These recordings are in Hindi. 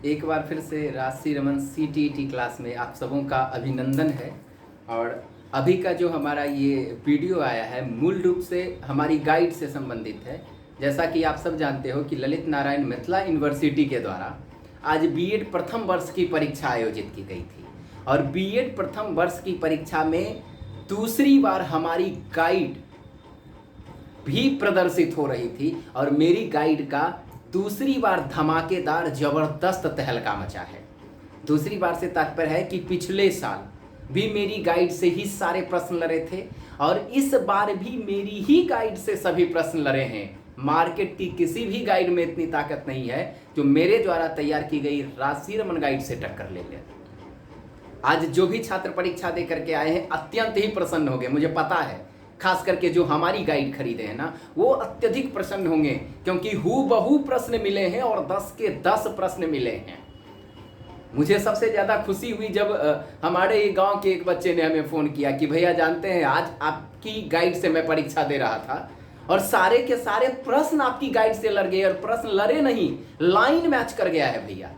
एक बार फिर से राशि रमन CTET क्लास में आप सबों का अभिनंदन है। और अभी का जो हमारा ये वीडियो आया है मूल रूप से हमारी गाइड से संबंधित है। जैसा कि आप सब जानते हो कि ललित नारायण मिथिला यूनिवर्सिटी के द्वारा आज बीएड प्रथम वर्ष की परीक्षा आयोजित की गई थी और बीएड प्रथम वर्ष की परीक्षा में दूसरी बार हमारी गाइड भी प्रदर्शित हो रही थी और मेरी गाइड का दूसरी बार धमाकेदार जबरदस्त तहलका मचा है। दूसरी बार से तात्पर्य है कि पिछले साल भी मेरी गाइड से ही सारे प्रश्न लड़े थे और इस बार भी मेरी ही गाइड से सभी प्रश्न लड़े हैं। मार्केट की किसी भी गाइड में इतनी ताकत नहीं है जो मेरे द्वारा तैयार की गई राशि रमन गाइड से टक्कर ले ले। आज जो भी छात्र परीक्षा दे करके आए हैं अत्यंत ही प्रसन्न हो गए, मुझे पता है। खास करके जो हमारी गाइड खरीदे हैं ना, वो अत्यधिक प्रसन्न होंगे क्योंकि हूबहू प्रश्न मिले हैं और 10 के 10 प्रश्न मिले हैं। मुझे सबसे ज़्यादा खुशी हुई जब हमारे गांव के एक बच्चे ने हमें फ़ोन किया कि भैया जानते हैं आज आपकी गाइड से मैं परीक्षा दे रहा था और सारे के सारे प्रश्न आपकी गाइड से लड़ गए और प्रश्न लड़े नहीं, लाइन मैच कर गया है भैया।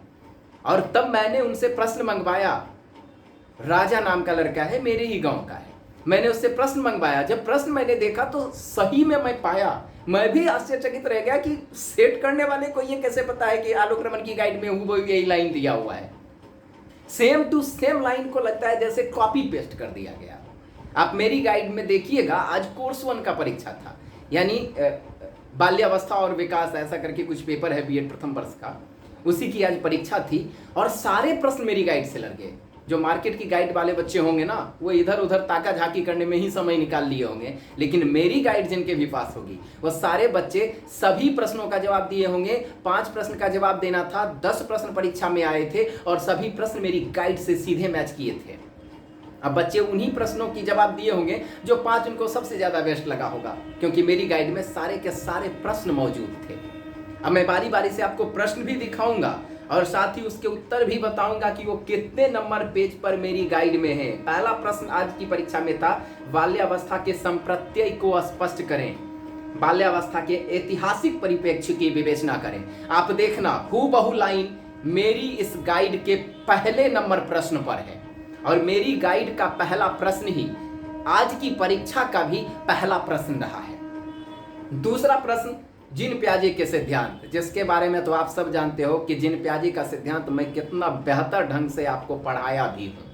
और तब मैंने उनसे प्रश्न मंगवाया। राजा नाम का लड़का है, मेरे ही गाँव का है। मैंने उससे प्रश्न मंगवाया। जब प्रश्न मैंने देखा तो सही में मैं पाया, मैं भी आश्चर्यचकित रह गया कि सेट करने वाले को ये कैसे पता है कि आलोक रमन की गाइड में हूबहू यही लाइन दिया हुआ है। सेम टू सेम लाइन को लगता है जैसे कॉपी पेस्ट कर दिया गया। आप मेरी गाइड में देखिएगा, आज कोर्स 1 का परीक्षा था, यानी बाल्यावस्था और विकास ऐसा करके कुछ पेपर है बीएड प्रथम वर्ष का, उसी की आज परीक्षा थी और सारे प्रश्न मेरी गाइड से लड़ गए। जो मार्केट की गाइड वाले बच्चे होंगे ना, वो इधर उधर ताका झाकी करने में ही समय निकाल लिए होंगे, लेकिन मेरी गाइड जिनके भी पास होगी वो सारे बच्चे सभी प्रश्नों का जवाब दिए होंगे। 5 प्रश्न का जवाब देना था, 10 प्रश्न परीक्षा में आए थे और सभी प्रश्न मेरी गाइड से सीधे मैच किए थे। अब बच्चे उन्हीं प्रश्नों की जवाब दिए होंगे जो 5 उनको सबसे ज़्यादा बेस्ट लगा होगा, क्योंकि मेरी गाइड में सारे के सारे प्रश्न मौजूद थे। अब मैं बारी बारी से आपको प्रश्न भी दिखाऊंगा और साथ ही उसके उत्तर भी बताऊंगा कि वो कितने नंबर पेज पर मेरी गाइड में है। पहला प्रश्न आज की परीक्षा में था, बाल्यावस्था के संप्रत्यय को स्पष्ट करें, बाल्यावस्था के ऐतिहासिक परिप्रेक्ष्य की विवेचना करें। आप देखना हूबहू लाइन मेरी इस गाइड के पहले नंबर प्रश्न पर है और मेरी गाइड का पहला प्रश्न ही आज की परीक्षा का भी पहला प्रश्न रहा है। दूसरा प्रश्न, जिन प्याजे के सिद्धांत, जिसके बारे में तो आप सब जानते हो कि जिन प्याजे का सिद्धांत मैं कितना बेहतर ढंग से आपको पढ़ाया भी हूं।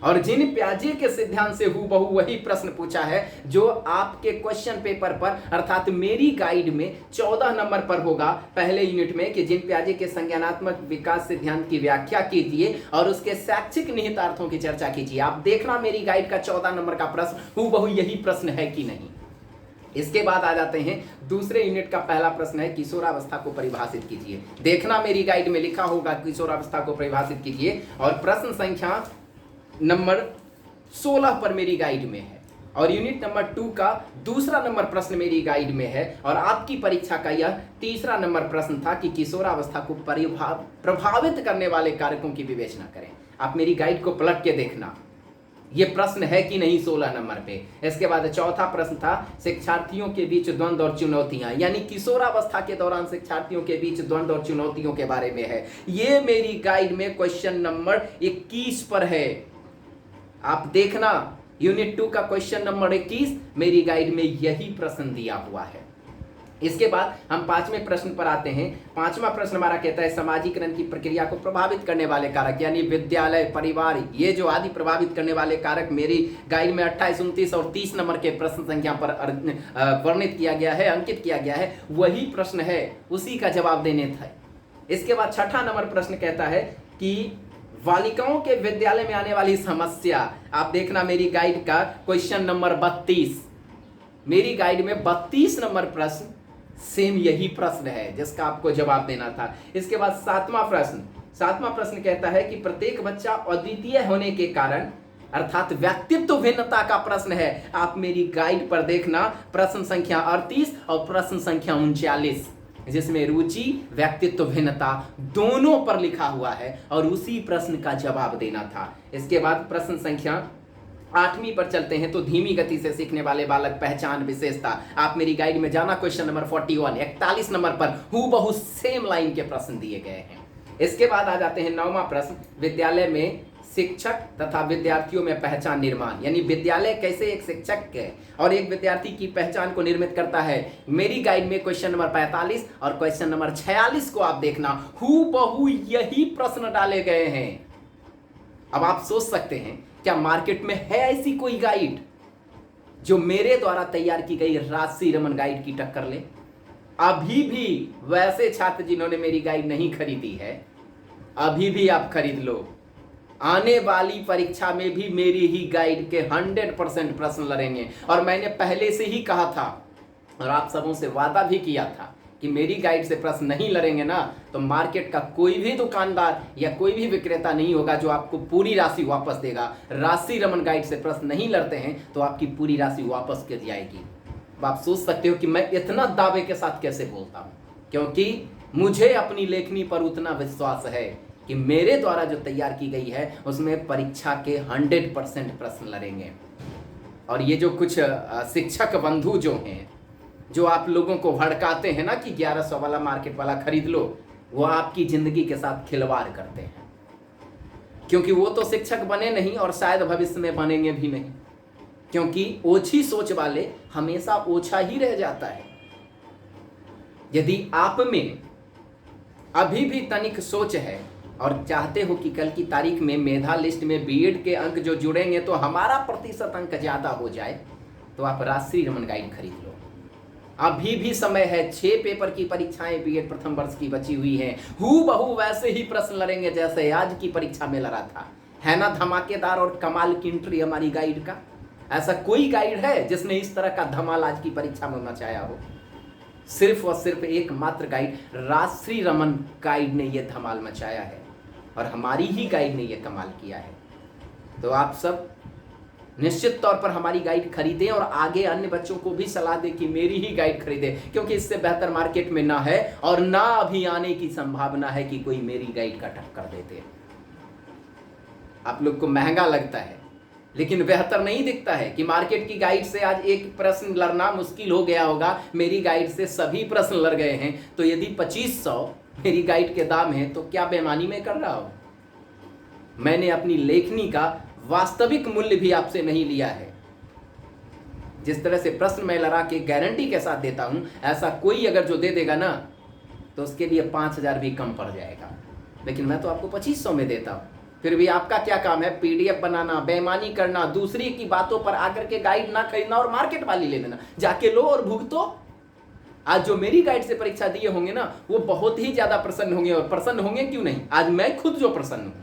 और जिन प्याजे के सिद्धांत से हूबहू वही प्रश्न पूछा है जो आपके क्वेश्चन पेपर पर अर्थात मेरी गाइड में 14 नंबर पर होगा पहले यूनिट में कि जिन प्याजे के संज्ञानात्मक विकास सिद्धांत की व्याख्या कीजिए और उसके शैक्षिक निहितार्थों की चर्चा कीजिए। आप देखना मेरी गाइड का 14 नंबर का प्रश्न हूबहू यही प्रश्न है कि नहीं। इसके बाद आ जाते हैं दूसरे यूनिट का पहला प्रश्न है, किशोरावस्था को परिभाषित कीजिए। देखना मेरी गाइड में लिखा होगा किशोरावस्था को परिभाषित कीजिए और प्रश्न संख्या नंबर 16 पर मेरी गाइड में है और यूनिट नंबर 2 का दूसरा नंबर प्रश्न मेरी गाइड में है और आपकी परीक्षा का यह तीसरा नंबर प्रश्न था कि किशोरावस्था को प्रभावित करने वाले कारकों की विवेचना करें। आप मेरी गाइड को पलट के देखना ये प्रश्न है कि नहीं 16 नंबर पे। इसके बाद चौथा प्रश्न था शिक्षार्थियों के बीच द्वंद्व और चुनौतियां, यानी किशोरावस्था के दौरान शिक्षार्थियों के बीच द्वंद्व और चुनौतियों के बारे में है। ये मेरी गाइड में क्वेश्चन नंबर 21 पर है। आप देखना यूनिट 2 का क्वेश्चन नंबर 21 मेरी गाइड में यही प्रश्न दिया हुआ है। इसके बाद हम 5वें प्रश्न पर आते हैं। 5वां प्रश्न हमारा कहता है समाजीकरण की प्रक्रिया को प्रभावित करने वाले कारक, यानी विद्यालय, परिवार, ये जो आदि प्रभावित करने वाले कारक मेरी गाइड में 28, 29 और 30 नंबर के प्रश्न संख्या पर वर्णित किया गया है, अंकित किया गया है। वही प्रश्न है, उसी का जवाब देने था। इसके बाद 6ठा नंबर प्रश्न कहता है कि बालिकाओं के विद्यालय में आने वाली समस्या। आप देखना मेरी गाइड का क्वेश्चन नंबर 32, मेरी गाइड में 32 नंबर प्रश्न सेम यही प्रश्न है जिसका आपको जवाब देना था। इसके बाद 7वां प्रश्न कहता है कि प्रत्येक बच्चा अद्वितीय होने के कारण अर्थात व्यक्तित्व भिन्नता का प्रश्न है। आप मेरी गाइड पर देखना प्रश्न संख्या 38 और प्रश्न संख्या 39, जिसमें रुचि, व्यक्तित्व भिन्नता दोनों पर लिखा हुआ है और उसी प्रश्न का जवाब देना था। इसके बाद प्रश्न संख्या 8वीं पर चलते हैं तो धीमी गति से सीखने वाले बालक पहचान विशेषता। आप मेरी गाइड में जाना क्वेश्चन नंबर 41 41 नंबर पर हूबहू सेम लाइन के प्रश्न दिए गए हैं। इसके बाद आ जाते हैं 9वां प्रश्न, विद्यालय में शिक्षक तथा विद्यार्थियों में पहचान निर्माण, यानी विद्यालय कैसे एक शिक्षक के और एक विद्यार्थी की पहचान को निर्मित करता है। मेरी गाइड में क्वेश्चन नंबर 45 और क्वेश्चन नंबर 46 को आप देखना, हूबहू यही प्रश्न डाले गए हैं। अब आप सोच सकते हैं क्या मार्केट में है ऐसी कोई गाइड जो मेरे द्वारा तैयार की गई राजश्री रमन गाइड की टक्कर ले? अभी भी वैसे छात्र जिन्होंने मेरी गाइड नहीं खरीदी है, अभी भी आप खरीद लो। आने वाली परीक्षा में भी मेरी ही गाइड के 100% प्रश्न लड़ेंगे। और मैंने पहले से ही कहा था और आप सबों से वादा भी किया था कि मेरी गाइड से प्रश्न नहीं लड़ेंगे ना तो मार्केट का कोई भी दुकानदार या कोई भी विक्रेता नहीं होगा जो आपको पूरी राशि वापस देगा। राजश्री रमन गाइड से प्रश्न नहीं लड़ते हैं तो आपकी पूरी राशि वापस की जाएगी। आप सोच सकते हो कि मैं इतना दावे के साथ कैसे बोलता हूं, क्योंकि मुझे अपनी लेखनी पर उतना विश्वास है कि मेरे द्वारा जो तैयार की गई है उसमें परीक्षा के 100% प्रश्न लड़ेंगे। और ये जो कुछ शिक्षक बंधु जो हैं, जो आप लोगों को भड़काते हैं ना कि 1100 वाला मार्केट वाला खरीद लो, वो आपकी जिंदगी के साथ खिलवाड़ करते हैं, क्योंकि वो तो शिक्षक बने नहीं और शायद भविष्य में बनेंगे भी नहीं, क्योंकि ओछी सोच वाले हमेशा ओछा ही रह जाता है। यदि आप में अभी भी तनिक सोच है और चाहते हो कि कल की तारीख में मेधा लिस्ट में बीएड के अंक जो जुड़ेंगे तो हमारा प्रतिशत अंक ज्यादा हो जाए, तो आप राजश्री रमन गाइड खरीद लो। अभी भी समय है। 6 पेपर की परीक्षाएं बीएड प्रथम वर्ष की बची हुई हैं। हूबहू वैसे ही प्रश्न लड़ेंगे जैसे आज की परीक्षा में लड़ा था। है ना धमाकेदार और कमाल की एंट्री हमारी गाइड का? ऐसा कोई गाइड है जिसने इस तरह का धमाल आज की परीक्षा में मचाया हो? सिर्फ और सिर्फ एकमात्र गाइड राजश्री रमन गाइड ने यह धमाल मचाया है और हमारी ही गाइड ने यह कमाल किया है। तो आप सब निश्चित तौर पर हमारी गाइड खरीदें और आगे अन्य बच्चों को भी सलाह दें कि मेरी ही गाइड खरीदें, क्योंकि इससे बेहतर मार्केट में ना है और ना अभी आने की संभावना है कि कोई मेरी गाइड का टक्कर देते। आप लोग को महंगा लगता है लेकिन बेहतर नहीं दिखता है कि मार्केट की गाइड से आज एक प्रश्न लड़ना मुश्किल हो गया होगा, मेरी गाइड से सभी प्रश्न लड़ गए हैं। तो यदि 2500 मेरी गाइड के दाम है तो क्या बेईमानी में कर रहा हूं? मैंने अपनी लेखनी का वास्तविक मूल्य भी आपसे नहीं लिया है। जिस तरह से प्रश्न मैं लड़ा के गारंटी के साथ देता हूं, ऐसा कोई अगर जो दे देगा ना तो उसके लिए 5000 भी कम पड़ जाएगा, लेकिन मैं तो आपको 2500 में देता हूं। फिर भी आपका क्या काम है? पीडीएफ बनाना, बेईमानी करना, दूसरी की बातों पर आकर के गाइड ना खरीदना और मार्केट वाली ले लेना। जाके लो और भुगतो। आज जो मेरी गाइड से परीक्षा दिए होंगे ना वो बहुत ही ज्यादा प्रसन्न होंगे। और प्रसन्न होंगे क्यों नहीं, आज मैं खुद जो प्रसन्न हूं।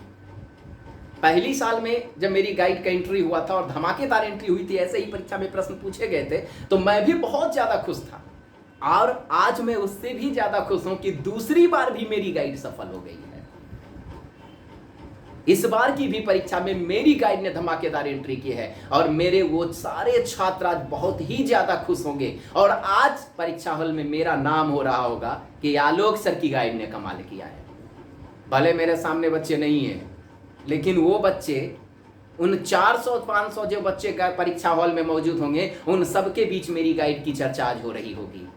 पहली साल में जब मेरी गाइड का एंट्री हुआ था और धमाकेदार एंट्री हुई थी, ऐसे ही परीक्षा में प्रश्न पूछे गए थे, तो मैं भी बहुत ज्यादा खुश था। और आज मैं उससे भी ज्यादा खुश हूं कि दूसरी बार भी मेरी गाइड सफल हो गई है। इस बार की भी परीक्षा में मेरी गाइड ने धमाकेदार एंट्री की है और मेरे वो सारे छात्र आज बहुत ही ज्यादा खुश होंगे। और आज परीक्षा हॉल में मेरा नाम हो रहा होगा कि आलोक सर की गाइड ने कमाल किया है। भले मेरे सामने बच्चे नहीं हैं, लेकिन वो बच्चे, उन 400-500 जो बच्चे का परीक्षा हॉल में मौजूद होंगे, उन सबके बीच मेरी गाइड की चर्चा आज हो रही होगी।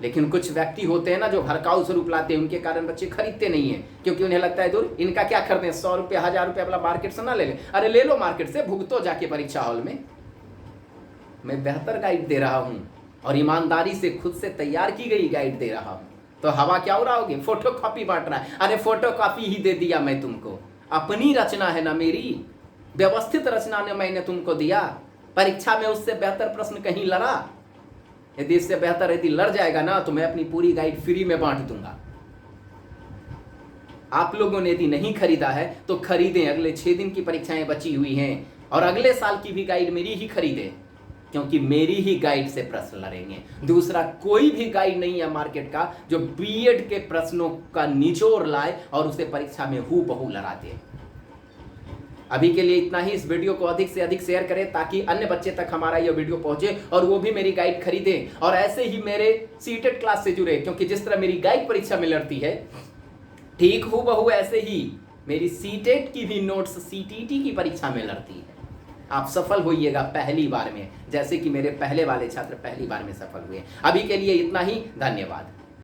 लेकिन कुछ व्यक्ति होते हैं ना जो भड़काऊ स्वरूप लाते हैं, उनके कारण बच्चे खरीदते नहीं है, क्योंकि उन्हें लगता है दूर इनका क्या खरीदें, 100 रुपये 1000 रुपये वाला मार्केट से ना ले ले। अरे ले लो मार्केट से, भुगतो जाके परीक्षा हॉल में। मैं बेहतर गाइड दे रहा हूं और ईमानदारी से खुद से तैयार की गई गाइड दे रहा हूं। तो हवा क्या उड़ाओगे? फोटो कॉपी बांट रहा है। अरे फोटो कॉपी ही दे दिया मैं तुमको, अपनी रचना है ना मेरी, व्यवस्थित रचना ने मैंने तुमको दिया। परीक्षा में उससे बेहतर प्रश्न कहीं लड़ा? यदि इससे बेहतर यदि लड़ जाएगा ना तो मैं अपनी पूरी गाइड फ्री में बांट दूंगा। आप लोगों ने यदि नहीं खरीदा है तो खरीदें, अगले 6 दिन की परीक्षाएं बची हुई हैं और अगले साल की भी गाइड मेरी ही खरीदें, क्योंकि मेरी ही गाइड से प्रश्न लड़ेंगे। दूसरा कोई भी गाइड नहीं है मार्केट का जो बीएड के प्रश्नों का निचोड़ लाए और उसे परीक्षा में हूबहू लड़ा दे। अभी के लिए इतना ही। इस वीडियो को अधिक से अधिक शेयर करें ताकि अन्य बच्चे तक हमारा यह वीडियो पहुंचे और वो भी मेरी गाइड खरीदें और ऐसे ही मेरे सीटेट क्लास से जुड़े, क्योंकि जिस तरह मेरी गाइड परीक्षा में लड़ती है ठीक हूबहू ऐसे ही मेरी सीटेट की भी नोट्स सीटीटी की परीक्षा में लड़ती है। आप सफल होइएगा पहली बार में, जैसे कि मेरे पहले वाले छात्र पहली बार में सफल हुए। अभी के लिए इतना ही, धन्यवाद।